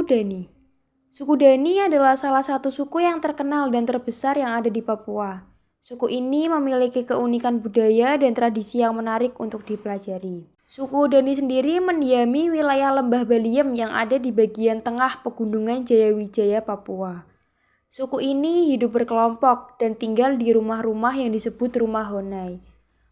Suku Dani. Suku Dani adalah salah satu suku yang terkenal dan terbesar yang ada di Papua. Suku ini memiliki keunikan budaya dan tradisi yang menarik untuk dipelajari. Suku Dani sendiri mendiami wilayah lembah Baliem yang ada di bagian tengah pegunungan Jayawijaya, Papua. Suku ini hidup berkelompok dan tinggal di rumah-rumah yang disebut rumah Honai.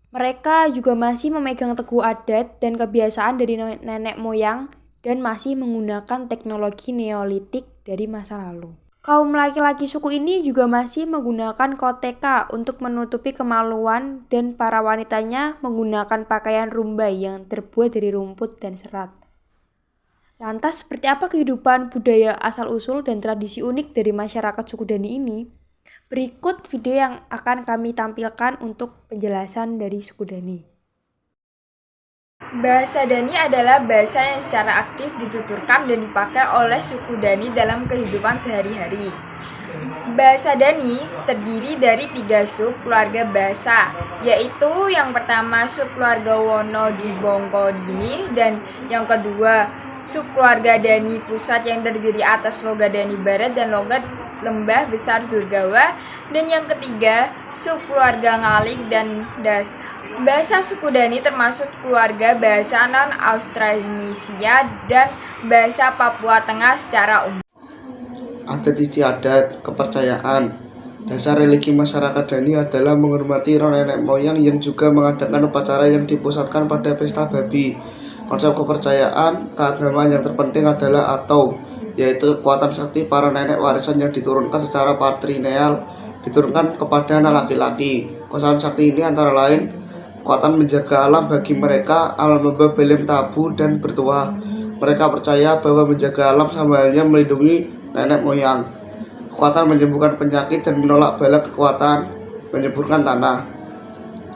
Mereka juga masih memegang teguh adat dan kebiasaan dari nenek moyang dan masih menggunakan teknologi Neolitik dari masa lalu. Kaum laki-laki suku ini juga masih menggunakan koteka untuk menutupi kemaluan dan para wanitanya menggunakan pakaian rumbai yang terbuat dari rumput dan serat. Lantas, seperti apa kehidupan budaya asal-usul dan tradisi unik dari masyarakat suku Dani ini? Berikut video yang akan kami tampilkan untuk penjelasan dari suku Dani. Bahasa Dani adalah bahasa yang secara aktif dituturkan dan dipakai oleh suku Dani dalam kehidupan sehari-hari. Bahasa Dani terdiri dari 3 sub keluarga bahasa, yaitu yang pertama sub keluarga Wono di Bongkodini dan yang kedua sub keluarga Dani Pusat yang terdiri atas Loga Dani Barat dan Loga Lembah Besar Durgawa, dan yang ketiga sub keluarga Ngalik dan Das. Bahasa suku Dani termasuk keluarga bahasa non-Austronesia dan bahasa Papua Tengah secara umum. Adat istiadat, kepercayaan. Dasar religi masyarakat Dani adalah menghormati roh nenek moyang yang juga mengadakan upacara yang dipusatkan pada pesta babi. Konsep kepercayaan keagamaan yang terpenting adalah atau, yaitu kekuatan sakti para nenek warisan yang diturunkan secara patrilineal, diturunkan kepada anak laki-laki. Kekuatan sakti ini antara lain kekuatan menjaga alam bagi mereka, alam lembah Baliem tabu dan bertuah. Mereka percaya bahwa menjaga alam sama halnya melindungi nenek moyang. Kekuatan menyembuhkan penyakit dan menolak bala kekuatan menyembuhkan tanah.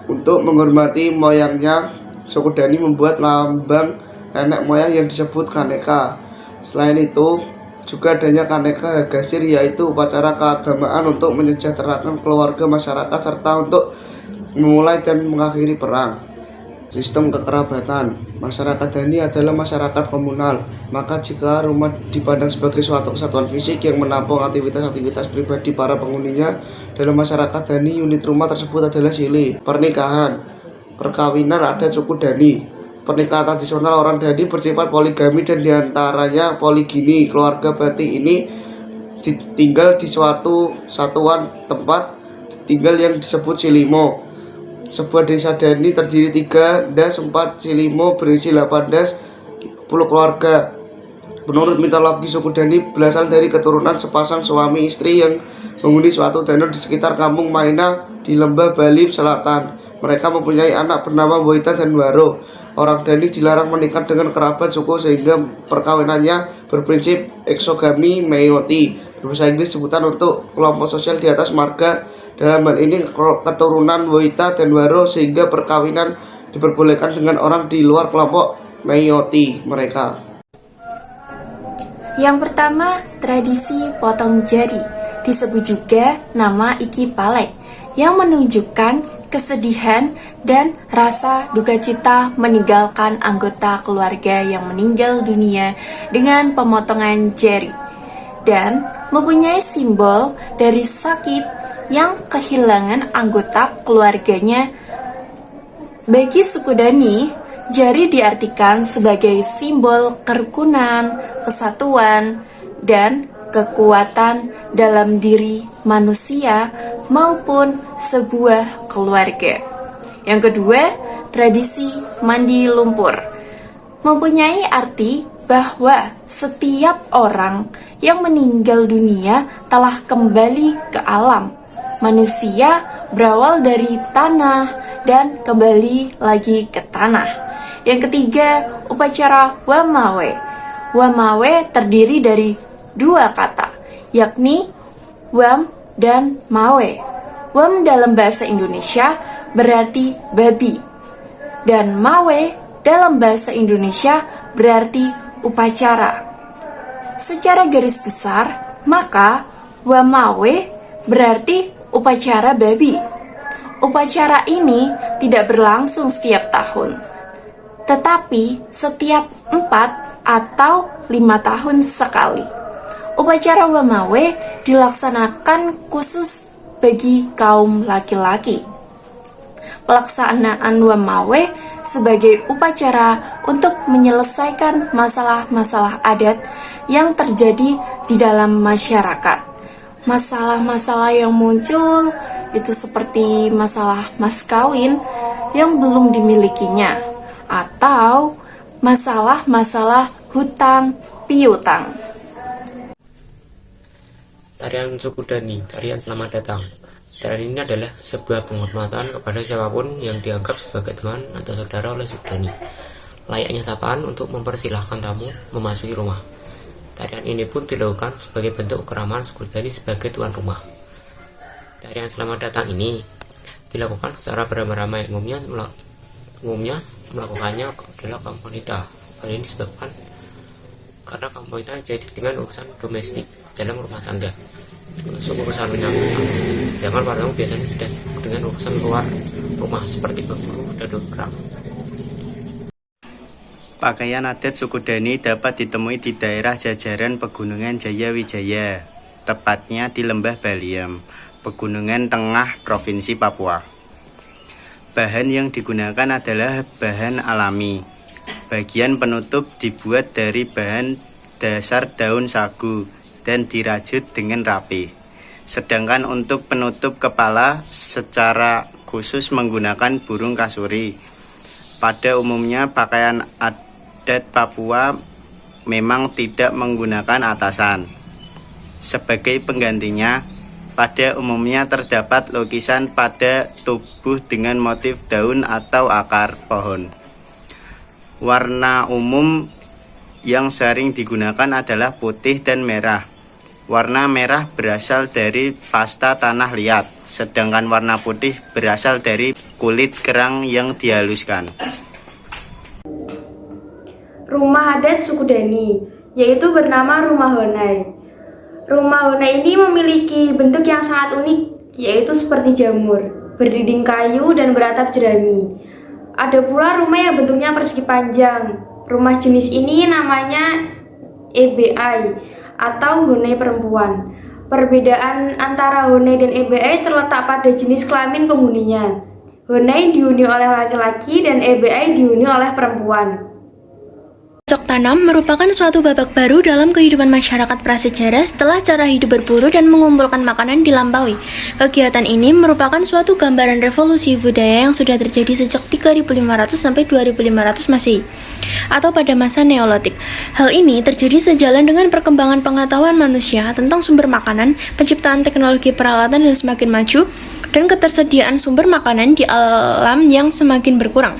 Untuk menghormati moyangnya, suku Dani membuat lambang nenek moyang yang disebut Kaneka. Selain itu, juga adanya Kaneka Hagasir, yaitu upacara keagamaan untuk menyejahterakan keluarga masyarakat serta untuk memulai dan mengakhiri perang. Sistem kekerabatan. Masyarakat Dani adalah masyarakat komunal, maka jika rumah dipandang sebagai suatu kesatuan fisik yang menampung aktivitas-aktivitas pribadi para penghuninya, dalam masyarakat Dani unit rumah tersebut adalah sili. Pernikahan. Perkawinan adat suku Dani. Pernikahan tradisional orang Dani bersifat poligami dan diantaranya poligini. Keluarga batik ini tinggal di suatu satuan tempat tinggal yang disebut silimo. Sebuah desa Dani terdiri 3 das 4 silimo berisi 8 das 10 keluarga. Menurut mitologi suku Dani berasal dari keturunan sepasang suami istri yang menghuni suatu danau di sekitar kampung Maina di lembah Baliem Selatan. Mereka mempunyai anak bernama Woita dan Waro. Orang Dani dilarang menikah dengan kerabat suku sehingga perkawinannya berprinsip eksogami meioti. Bahasa Inggris sebutan untuk kelompok sosial di atas marga. Dalam hal ini keturunan Woita dan Waro, sehingga perkawinan diperbolehkan dengan orang di luar kelompok meioti mereka. Yang pertama, tradisi potong jari, disebut juga nama Iki Palek, yang menunjukkan kesedihan dan rasa duka cita meninggalkan anggota keluarga yang meninggal dunia dengan pemotongan jari, dan mempunyai simbol dari sakit yang kehilangan anggota keluarganya. Bagi suku Dani, jari diartikan sebagai simbol kerukunan, kesatuan, dan kekuatan dalam diri manusia maupun sebuah keluarga. Yang kedua, tradisi mandi lumpur mempunyai arti bahwa setiap orang yang meninggal dunia telah kembali ke alam. Manusia berawal dari tanah dan kembali lagi ke tanah. Yang ketiga, upacara Wamawe. Wamawe terdiri dari 2 kata, yakni Wam dan Mawe. Wam dalam bahasa Indonesia berarti babi, dan Mawe dalam bahasa Indonesia berarti upacara. Secara garis besar, maka Wamawe berarti upacara babi. Upacara ini tidak berlangsung setiap tahun, tetapi setiap 4 atau 5 tahun sekali. Upacara Wamawe dilaksanakan khusus bagi kaum laki-laki. Pelaksanaan Wamawe sebagai upacara untuk menyelesaikan masalah-masalah adat yang terjadi di dalam masyarakat. Masalah-masalah yang muncul itu seperti masalah mas kawin yang belum dimilikinya, atau masalah-masalah hutang piutang. Tarian suku Dani, tarian selamat datang. Tarian ini adalah sebuah penghormatan kepada siapapun yang dianggap sebagai teman atau saudara oleh suku Dani. Layaknya sapaan untuk mempersilahkan tamu memasuki rumah. Tarian ini pun dilakukan sebagai bentuk keramahan suku Dani sebagai tuan rumah. Tarian selamat datang ini dilakukan secara beramai-ramai. Umumnya melakukannya adalah kaum wanita. Hal ini disebabkan karena kaum wanita jadi dengan urusan domestik dalam rumah tangga, masuk urusan menyangkut, sedangkan para wanita biasanya sudah dengan urusan luar rumah seperti berburu dan berperang. Pakaian adat suku Dani dapat ditemui di daerah jajaran Pegunungan Jayawijaya, tepatnya di Lembah Baliem, Pegunungan Tengah, Provinsi Papua. Bahan yang digunakan adalah bahan alami. Bagian penutup dibuat dari bahan dasar daun sagu dan dirajut dengan rapi. Sedangkan untuk penutup kepala secara khusus menggunakan burung kasuri. Pada umumnya pakaian adat Papua memang tidak menggunakan atasan. Sebagai penggantinya, pada umumnya terdapat lukisan pada tubuh dengan motif daun atau akar pohon. Warna umum yang sering digunakan adalah putih dan merah. Warna merah berasal dari pasta tanah liat, sedangkan warna putih berasal dari kulit kerang yang dihaluskan. Rumah adat suku Dani, yaitu bernama Rumah Honai. Rumah Honai ini memiliki bentuk yang sangat unik, yaitu seperti jamur, berdinding kayu dan beratap jerami. Ada pula rumah yang bentuknya persegi panjang. Rumah jenis ini namanya EBI atau Honai perempuan. Perbedaan antara Honai dan EBI terletak pada jenis kelamin penghuninya. Honai dihuni oleh laki-laki dan EBI dihuni oleh perempuan. Cocok tanam merupakan suatu babak baru dalam kehidupan masyarakat prasejarah setelah cara hidup berburu dan mengumpulkan makanan dilampaui. Kegiatan ini merupakan suatu gambaran revolusi budaya yang sudah terjadi sejak 3500 sampai 2500 Masehi atau pada masa Neolitik. Hal ini terjadi sejalan dengan perkembangan pengetahuan manusia tentang sumber makanan, penciptaan teknologi peralatan yang semakin maju, dan ketersediaan sumber makanan di alam yang semakin berkurang.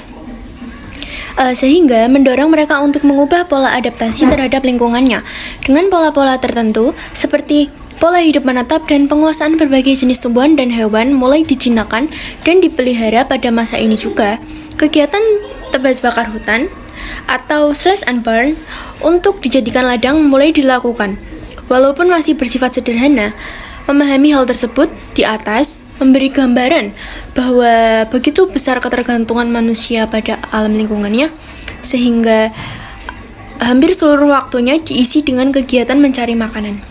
Sehingga mendorong mereka untuk mengubah pola adaptasi terhadap lingkungannya dengan pola-pola tertentu seperti pola hidup menetap dan penguasaan berbagai jenis tumbuhan dan hewan mulai dijinakan dan dipelihara pada masa ini juga. Kegiatan tebas bakar hutan atau slash and burn untuk dijadikan ladang mulai dilakukan. Walaupun masih bersifat sederhana, memahami hal tersebut di atas memberi gambaran bahwa begitu besar ketergantungan manusia pada alam lingkungannya, sehingga hampir seluruh waktunya diisi dengan kegiatan mencari makanan.